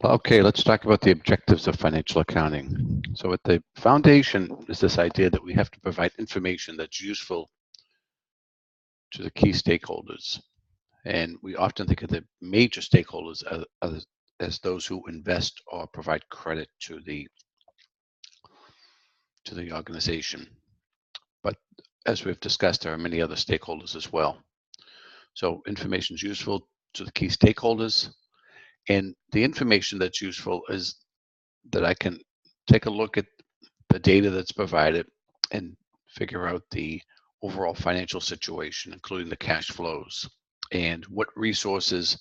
Okay, let's talk about the objectives of financial accounting. So at the foundation is this idea that we have to provide information that's useful to the key stakeholders. And we often think of the major stakeholders as those who invest or provide credit to the organization. But as we've discussed, there are many other stakeholders as well. So information is useful to the key stakeholders. And the information that's useful is that I can take a look at the data that's provided and figure out the overall financial situation, including the cash flows and what resources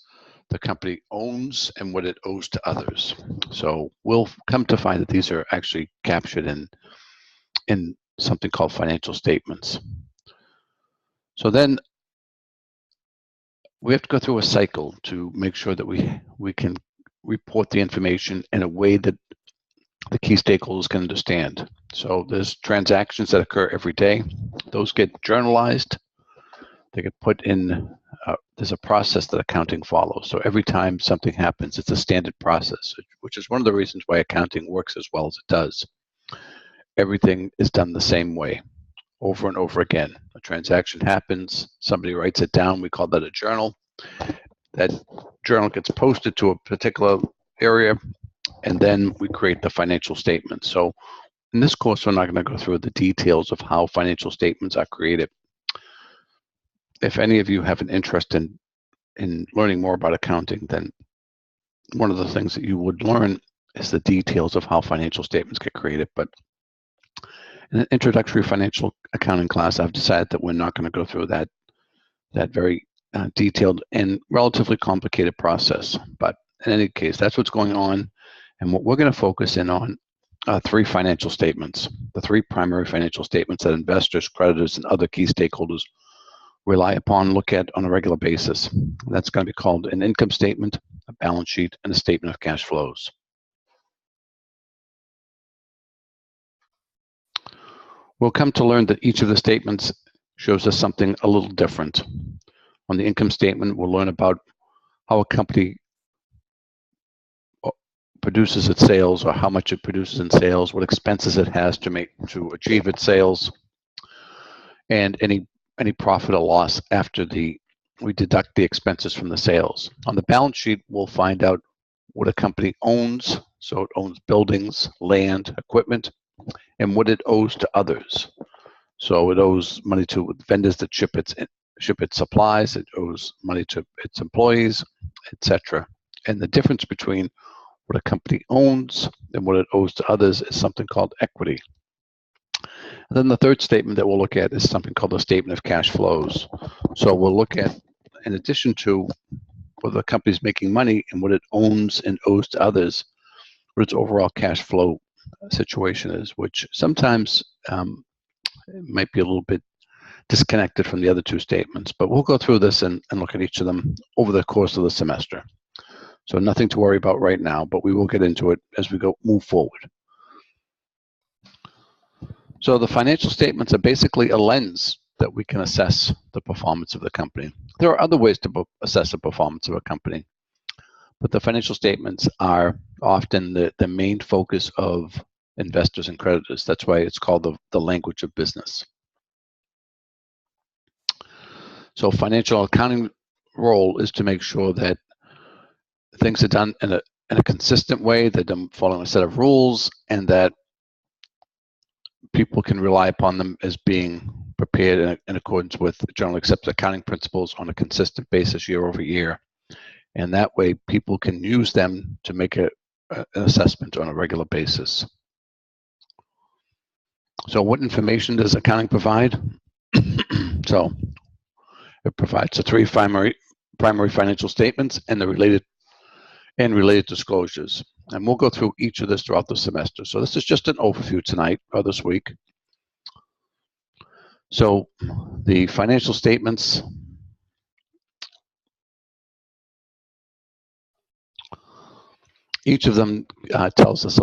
the company owns and what it owes to others. So we'll come to find that these are actually captured in something called financial statements. So then we have to go through a cycle to make sure that we can report the information in a way that the key stakeholders can understand. So there's transactions that occur every day. Those get journalized. They get put in, there's a process that accounting follows. So every time something happens, it's a standard process, which is one of the reasons why accounting works as well as it does. Everything is done the same way, over and over again. A transaction happens, somebody writes it down, we call that a journal. That journal gets posted to a particular area, and then we create the financial statements. So in this course, we're not going to go through the details of how financial statements are created. If any of you have an interest in learning more about accounting, then one of the things that you would learn is the details of how financial statements get created. But in an introductory financial accounting class, I've decided that we're not going to go through that very detailed and relatively complicated process. But in any case, that's what's going on. And what we're going to focus in on are three financial statements, the three primary financial statements that investors, creditors, and other key stakeholders rely upon, look at on a regular basis. That's going to be called an income statement, a balance sheet, and a statement of cash flows. We'll come to learn that each of the statements shows us something a little different. On the income statement, we'll learn about how a company produces its sales, or how much it produces in sales, what expenses it has to achieve its sales, and any profit or loss after we deduct the expenses from the sales. On the balance sheet, we'll find out what a company owns. So it owns buildings, land, equipment, and what it owes to others. So it owes money to vendors that ship its supplies, it owes money to its employees, etc. And the difference between what a company owns and what it owes to others is something called equity. And then the third statement that we'll look at is something called the statement of cash flows. So we'll look at, in addition to whether the company's making money and what it owns and owes to others, what its overall cash flow situation is, which sometimes might be a little bit disconnected from the other two statements. But we'll go through this and look at each of them over the course of the semester. So nothing to worry about right now, but we will get into it as we move forward. So the financial statements are basically a lens that we can assess the performance of the company. There are other ways to assess the performance of a company, but the financial statements are often the main focus of investors and creditors. That's why it's called the language of business. So financial accounting role is to make sure that things are done in a consistent way, that they're following a set of rules, and that people can rely upon them as being prepared in accordance with generally accepted accounting principles on a consistent basis year over year. And that way people can use them to make an assessment on a regular basis. So what information does accounting provide? So it provides the three primary financial statements and the related disclosures. And we'll go through each of this throughout the semester. So this is just an overview tonight or this week. So the financial statements, each of them tells us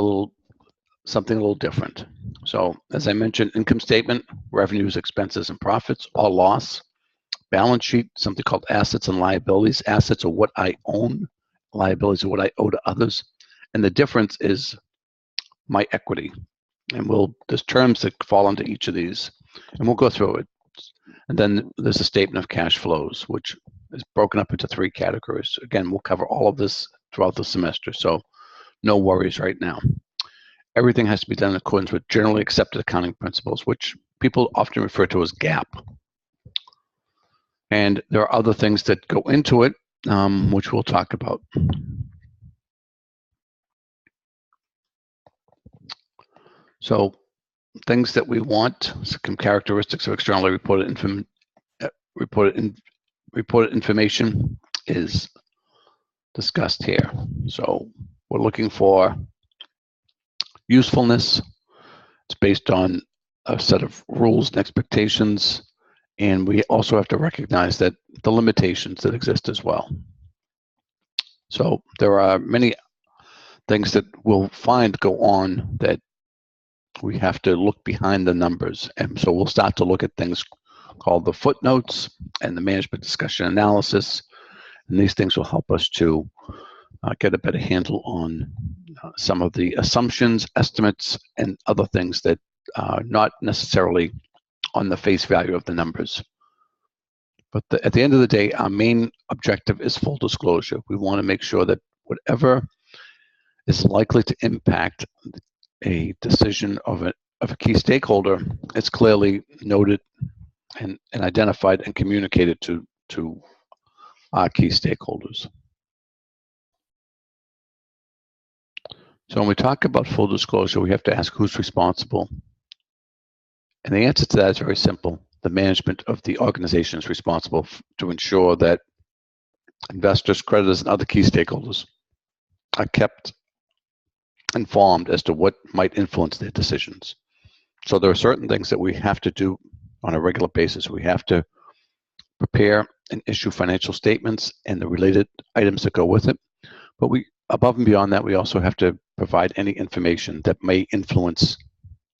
something a little different. So as I mentioned, income statement, revenues, expenses, and profits, or loss. Balance sheet, something called assets and liabilities. Assets are what I own. Liabilities are what I owe to others. And the difference is my equity. And there's terms that fall into each of these, and we'll go through it. And then there's a statement of cash flows, which is broken up into 3 categories. Again, we'll cover all of this throughout the semester, so no worries right now. Everything has to be done in accordance with generally accepted accounting principles, which people often refer to as GAAP. And there are other things that go into it, which we'll talk about. So things that we want, some characteristics of externally reported information is discussed here. So we're looking for usefulness. It's based on a set of rules and expectations, and we also have to recognize that the limitations that exist as well. So there are many things that we'll find go on that we have to look behind the numbers. And so we'll start to look at things called the footnotes and the management discussion analysis. And these things will help us to get a better handle on some of the assumptions, estimates, and other things that are not necessarily on the face value of the numbers. But at the end of the day, our main objective is full disclosure. We want to make sure that whatever is likely to impact a decision of a key stakeholder is clearly noted and identified and communicated to our key stakeholders. So when we talk about full disclosure, we have to ask who's responsible. And the answer to that is very simple. The management of the organization is responsible to ensure that investors, creditors, and other key stakeholders are kept informed as to what might influence their decisions. So there are certain things that we have to do on a regular basis. We have to prepare and issue financial statements and the related items that go with it. But above and beyond that, we also have to provide any information that may influence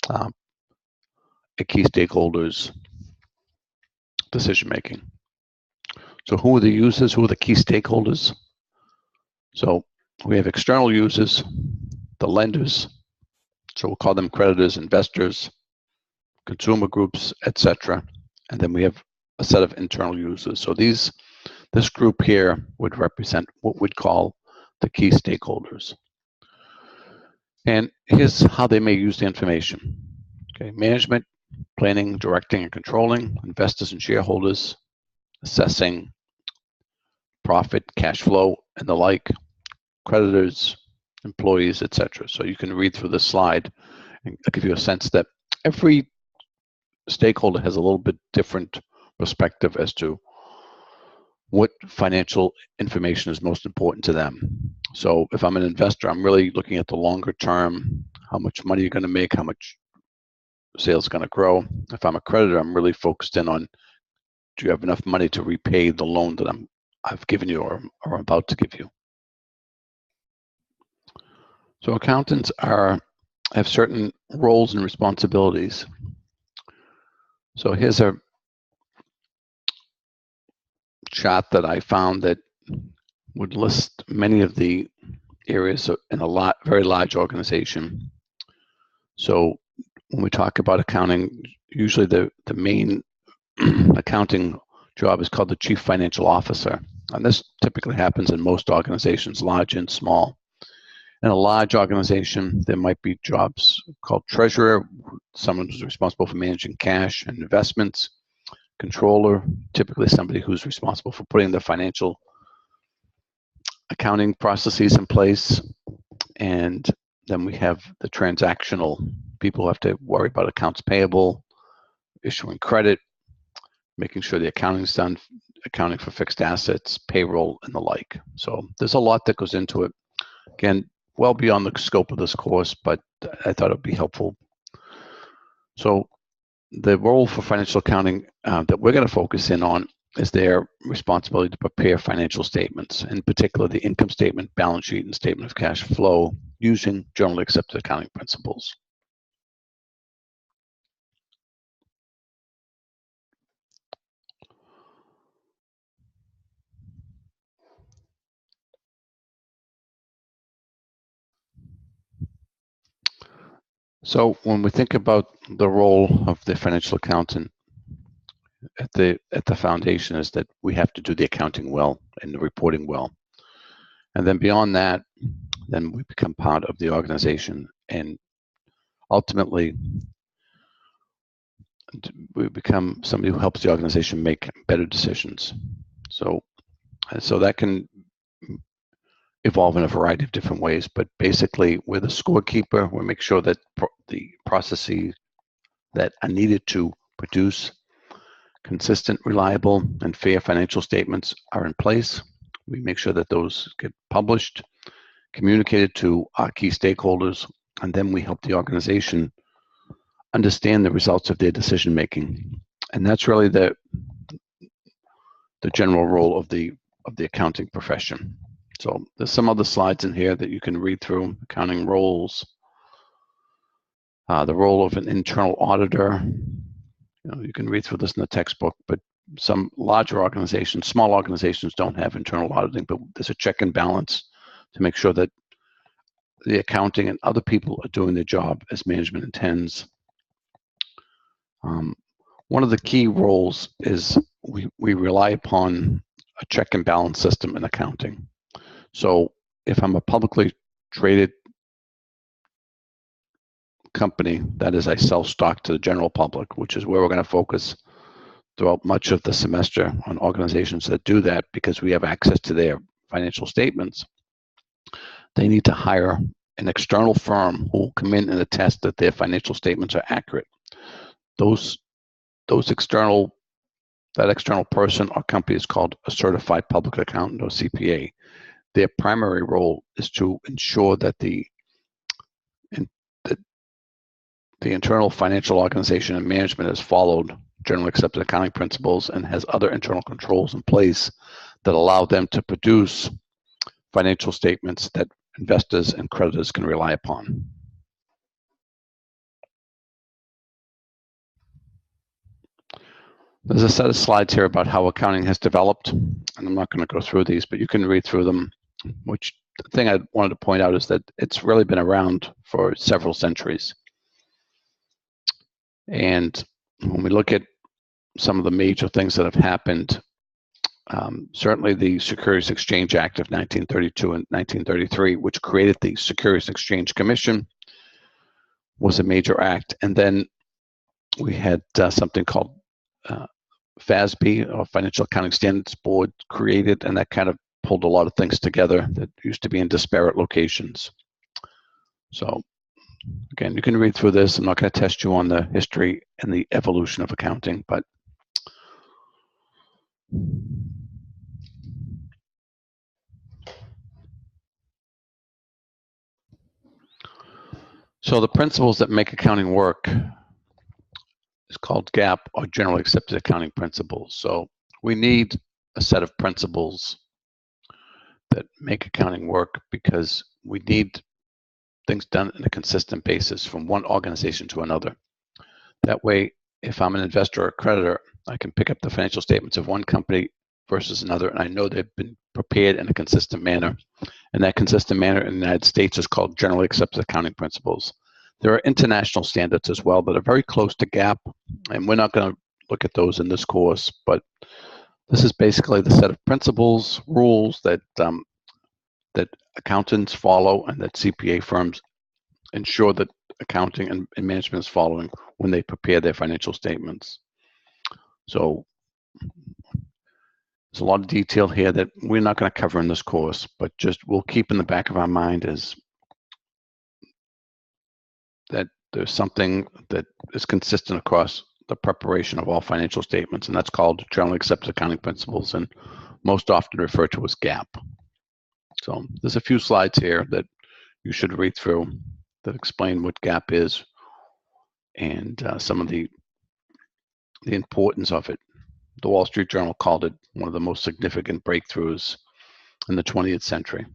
a key stakeholder's decision making. So who are the users? Who are the key stakeholders? So we have external users, the lenders. So we'll call them creditors, investors, consumer groups, etc. And then we have a set of internal users. So this group here would represent what we'd call the key stakeholders. And here's how they may use the information. Okay, management, planning, directing, and controlling, investors and shareholders, assessing profit, cash flow, and the like, creditors, employees, etc. So you can read through this slide and I'll give you a sense that every stakeholder has a little bit different perspective as to what financial information is most important to them. So if I'm an investor, I'm really looking at the longer term, how much money you're going to make, how much sales going to grow. If I'm a creditor, I'm really focused in on, do you have enough money to repay the loan that I've given you or about to give you? So accountants have certain roles and responsibilities. So here's a chart that I found that would list many of the areas in a very large organization. So when we talk about accounting, usually the main accounting job is called the Chief Financial Officer. And this typically happens in most organizations, large and small. In a large organization, there might be jobs called treasurer, someone who's responsible for managing cash and investments, controller, typically somebody who's responsible for putting the financial accounting processes in place. And then we have the transactional people who have to worry about accounts payable, issuing credit, making sure the accounting is done, accounting for fixed assets, payroll, and the like. So there's a lot that goes into it. Again, well beyond the scope of this course, but I thought it would be helpful. So the role for financial accounting that we're going to focus in on is their responsibility to prepare financial statements, in particular the income statement, balance sheet, and statement of cash flow using generally accepted accounting principles. So when we think about the role of the financial accountant at the foundation, is that we have to do the accounting well and the reporting well. And then beyond that, then we become part of the organization, and ultimately we become somebody who helps the organization make better decisions. So that can evolve in a variety of different ways, but basically we're the scorekeeper. We make sure that the processes that are needed to produce consistent, reliable, and fair financial statements are in place. We make sure that those get published, communicated to our key stakeholders, and then we help the organization understand the results of their decision making. And that's really the general role of the accounting profession. So there's some other slides in here that you can read through. Accounting roles, the role of an internal auditor. You can read through this in the textbook, but some larger organizations, small organizations don't have internal auditing, but there's a check and balance to make sure that the accounting and other people are doing their job as management intends. One of the key roles is we rely upon a check and balance system in accounting. So if I'm a publicly traded company, that is, I sell stock to the general public, which is where we're going to focus throughout much of the semester on organizations that do that, because we have access to their financial statements. They need to hire an external firm who will come in and attest that their financial statements are accurate. That external person or company is called a certified public accountant, or CPA. Their primary role is to ensure that the internal financial organization and management has followed generally accepted accounting principles and has other internal controls in place that allow them to produce financial statements that investors and creditors can rely upon. There's a set of slides here about how accounting has developed, and I'm not going to go through these, but you can read through them. Which the thing I wanted to point out is that it's really been around for several centuries. And when we look at some of the major things that have happened, certainly the Securities Exchange Act of 1932 and 1933, which created the Securities Exchange Commission, was a major act. And then we had something called FASB, or Financial Accounting Standards Board, created, and that kind of pulled a lot of things together that used to be in disparate locations. So again, you can read through this. I'm not going to test you on the history and the evolution of accounting, but so the principles that make accounting work is called GAAP, or Generally Accepted Accounting Principles. So we need a set of principles that make accounting work, because we need things done on a consistent basis from one organization to another. That way, if I'm an investor or a creditor, I can pick up the financial statements of one company versus another, and I know they've been prepared in a consistent manner. And that consistent manner in the United States is called Generally Accepted Accounting Principles. There are international standards as well that are very close to GAAP, and we're not going to look at those in this course, but this is basically the set of principles, rules that accountants follow, and that CPA firms ensure that accounting and management is following when they prepare their financial statements. So there's a lot of detail here that we're not going to cover in this course, but just we'll keep in the back of our mind is that there's something that is consistent across the preparation of all financial statements, and that's called Generally Accepted Accounting Principles, and most often referred to as GAAP. So there's a few slides here that you should read through that explain what GAAP is and some of the importance of it. The Wall Street Journal called it one of the most significant breakthroughs in the 20th century.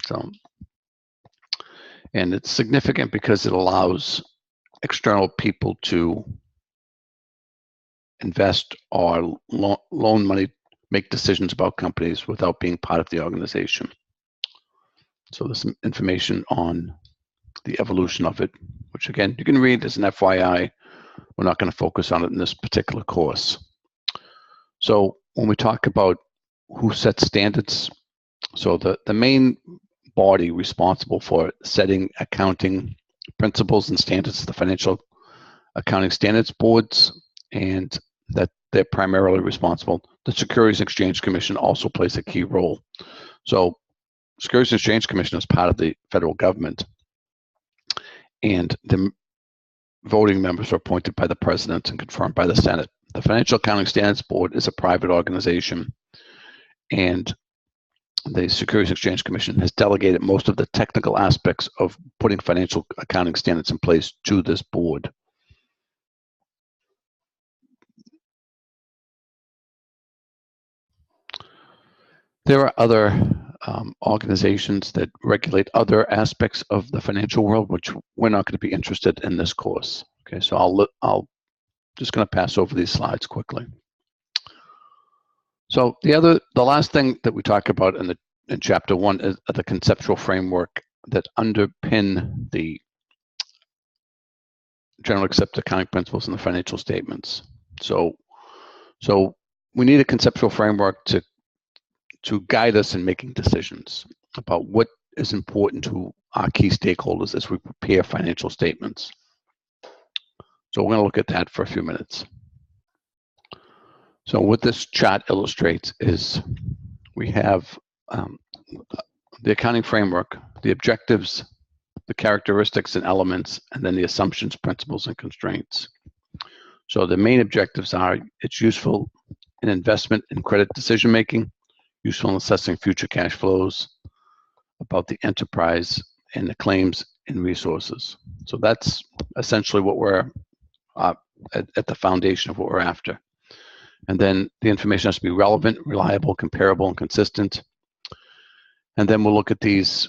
So, and it's significant because it allows external people to invest or loan money, make decisions about companies without being part of the organization. So there's some information on the evolution of it, which again, you can read as an FYI. We're not going to focus on it in this particular course. So when we talk about who sets standards, so the main body responsible for setting accounting principles and standards is the Financial Accounting Standards Boards, and that they're primarily responsible. The Securities and Exchange Commission also plays a key role. So Securities and Exchange Commission is part of the federal government, and the voting members are appointed by the president and confirmed by the Senate. The Financial Accounting Standards Board is a private organization, and the Securities and Exchange Commission has delegated most of the technical aspects of putting financial accounting standards in place to this board. There are other organizations that regulate other aspects of the financial world, which we're not going to be interested in this course. Okay, so I'll just going to pass over these slides quickly. So the last thing that we talk about in chapter 1 is the conceptual framework that underpin the generally accepted accounting principles in the financial statements. So we need a conceptual framework to guide us in making decisions about what is important to our key stakeholders as we prepare financial statements. So we're going to look at that for a few minutes. So what this chart illustrates is we have the accounting framework, the objectives, the characteristics and elements, and then the assumptions, principles, and constraints. So the main objectives are it's useful in investment and credit decision-making, useful in assessing future cash flows, about the enterprise, and the claims and resources. So that's essentially what we're at the foundation of what we're after. And then the information has to be relevant, reliable, comparable, and consistent. And then we'll look at this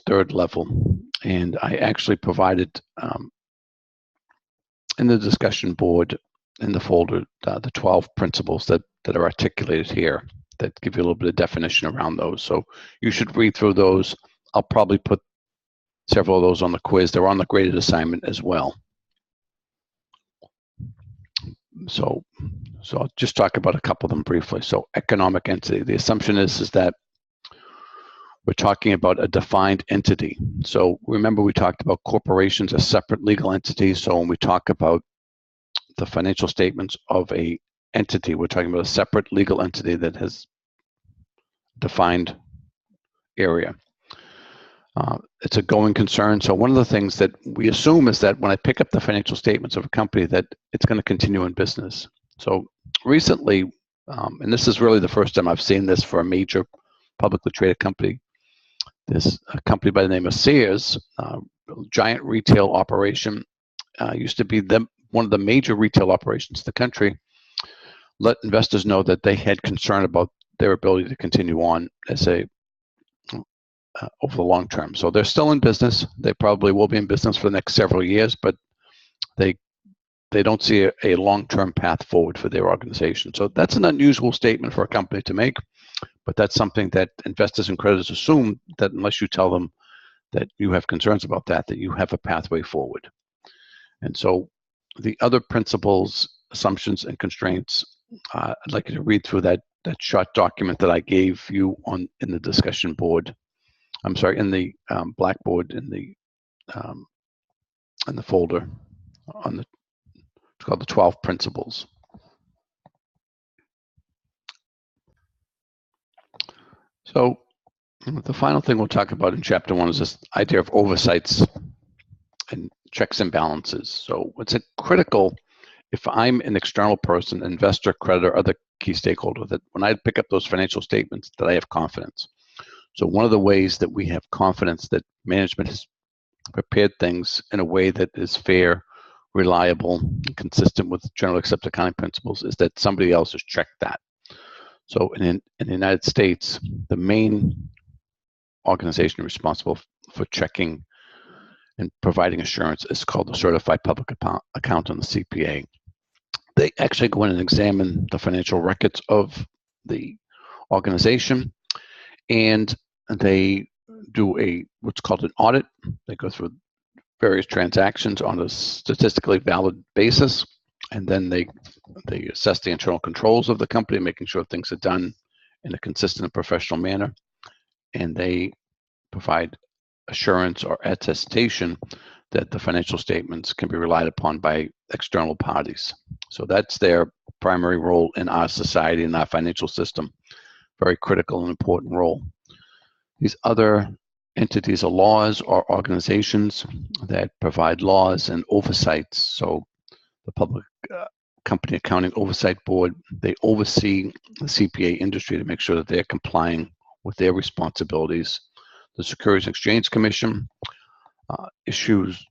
third level. And I actually provided in the discussion board in the folder the 12 principles that are articulated here that give you a little bit of definition around those. So you should read through those. I'll probably put several of those on the quiz. They're on the graded assignment as well. So I'll just talk about a couple of them briefly. So economic entity, the assumption is that we're talking about a defined entity. So remember we talked about corporations as separate legal entities. So when we talk about the financial statements of a entity, we're talking about a separate legal entity that has defined area. It's a going concern. So one of the things that we assume is that when I pick up the financial statements of a company, that it's going to continue in business. So recently, and this is really the first time I've seen this for a major publicly traded company, there's a company by the name of Sears, giant retail operation, used to be one of the major retail operations in the country, let investors know that they had concern about their ability to continue on as over the long term. So they're still in business. They probably will be in business for the next several years, but they don't see a long-term path forward for their organization. So that's an unusual statement for a company to make, but that's something that investors and creditors assume, that unless you tell them that you have concerns about that you have a pathway forward. And so the other principles, assumptions, and constraints, I'd like you to read through that short document that I gave you in the discussion board. I'm sorry, in the Blackboard, in the folder it's called the 12 principles. So the final thing we'll talk about in chapter 1 is this idea of oversights and checks and balances. So it's critical if I'm an external person, investor, creditor, other key stakeholder, that when I pick up those financial statements, that I have confidence. So one of the ways that we have confidence that management has prepared things in a way that is fair, reliable, and consistent with generally accepted accounting principles is that somebody else has checked that. So in the United States, the main organization responsible for checking and providing assurance is called the Certified Public Accountant, the CPA. They actually go in and examine the financial records of the organization, and they do what's called an audit. They go through various transactions on a statistically valid basis, and then they assess the internal controls of the company, making sure things are done in a consistent and professional manner, and they provide assurance or attestation that the financial statements can be relied upon by external parties. So that's their primary role in our society and our financial system. Very critical and important role. These other entities are laws or organizations that provide laws and oversights. So the Public Company Accounting Oversight Board, they oversee the CPA industry to make sure that they're complying with their responsibilities. The Securities and Exchange Commission issues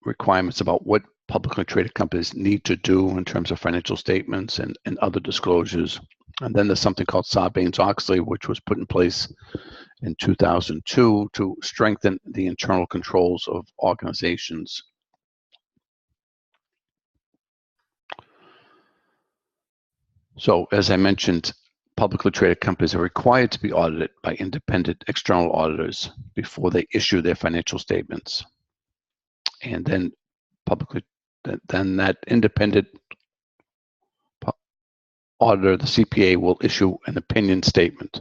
requirements about what publicly traded companies need to do in terms of financial statements and other disclosures. And then there's something called Sarbanes-Oxley, which was put in place in 2002 to strengthen the internal controls of organizations. So as I mentioned, publicly traded companies are required to be audited by independent external auditors before they issue their financial statements. And then that independent auditor, the CPA, will issue an opinion statement.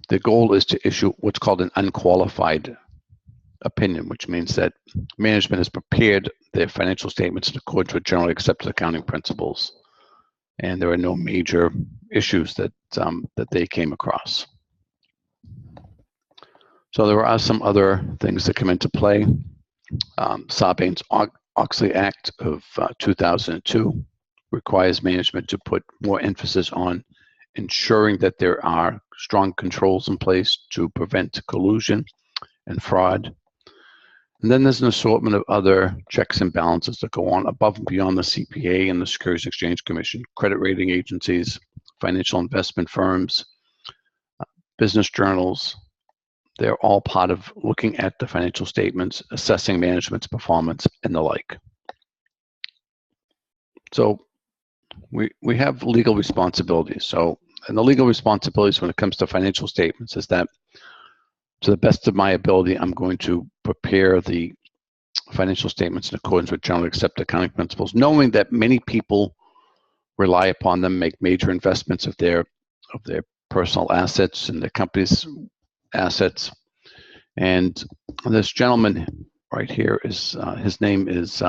The goal is to issue what's called an unqualified opinion, which means that management has prepared their financial statements in accordance with generally accepted accounting principles, and there are no major issues that they came across. So there are some other things that come into play. Sarbanes-Oxley Act of 2002 requires management to put more emphasis on ensuring that there are strong controls in place to prevent collusion and fraud. And then there's an assortment of other checks and balances that go on above and beyond the CPA and the Securities and Exchange Commission, credit rating agencies, financial investment firms, business journals. They're all part of looking at the financial statements, assessing management's performance, and the like. So we have legal responsibilities. So, and the legal responsibilities when it comes to financial statements is that, to the best of my ability, I'm going to prepare the financial statements in accordance with generally accepted accounting principles, knowing that many people rely upon them, make major investments of their personal assets and the company's assets. And this gentleman right here is his name is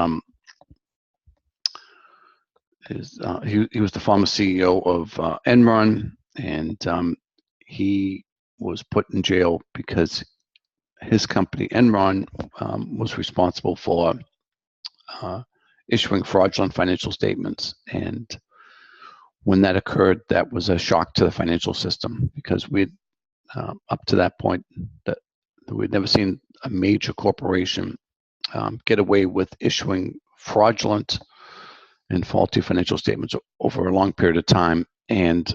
he was the former CEO of Enron, and he was put in jail because his company Enron was responsible for issuing fraudulent financial statements. And when that occurred, that was a shock to the financial system, because we'd up to that point that we'd never seen a major corporation get away with issuing fraudulent and faulty financial statements over a long period of time. And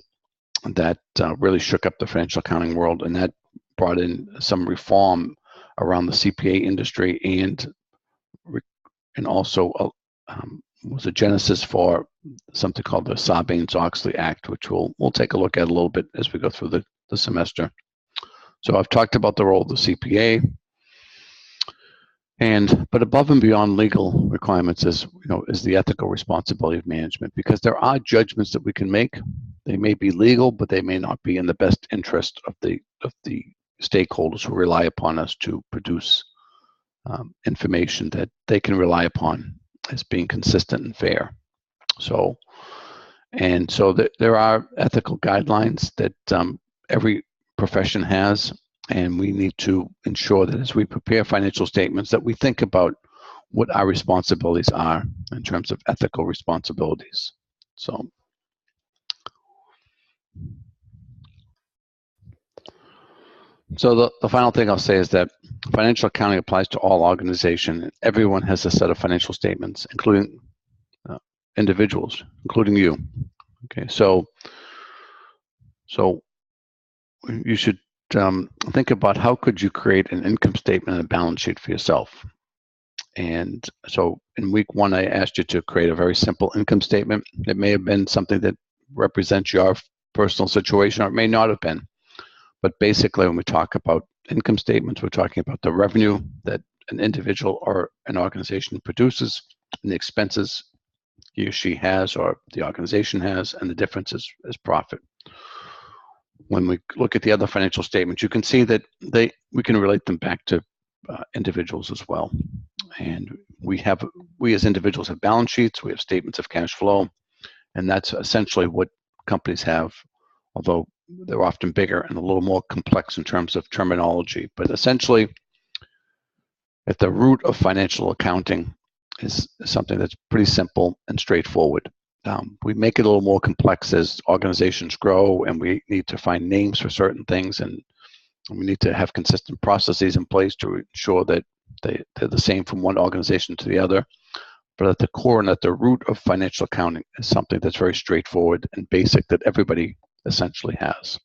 that really shook up the financial accounting world, and that brought in some reform around the CPA industry, and also was a genesis for something called the Sarbanes-Oxley Act, which we'll take a look at a little bit as we go through the semester. So I've talked about the role of the CPA, but above and beyond legal requirements is the ethical responsibility of management, because there are judgments that we can make. They may be legal, but they may not be in the best interest of the stakeholders who rely upon us to produce information that they can rely upon as being consistent and fair. So there are ethical guidelines that every profession has, and we need to ensure that as we prepare financial statements that we think about what our responsibilities are in terms of ethical responsibilities. So the final thing I'll say is that financial accounting applies to all organizations. Everyone has a set of financial statements, including individuals, including you. Okay, so you should think about how could you create an income statement and a balance sheet for yourself. And so in week 1, I asked you to create a very simple income statement. It may have been something that represents your personal situation, or it may not have been. But basically, when we talk about income statements, we're talking about the revenue that an individual or an organization produces and the expenses he or she has or the organization has, and the difference is profit. When we look at the other financial statements, you can see that we can relate them back to individuals as well. And we as individuals have balance sheets, we have statements of cash flow, and that's essentially what companies have, although they're often bigger and a little more complex in terms of terminology. But essentially, at the root of financial accounting is something that's pretty simple and straightforward. We make it a little more complex as organizations grow, and we need to find names for certain things, and we need to have consistent processes in place to ensure that they're the same from one organization to the other. But at the core and at the root of financial accounting is something that's very straightforward and basic that everybody essentially has.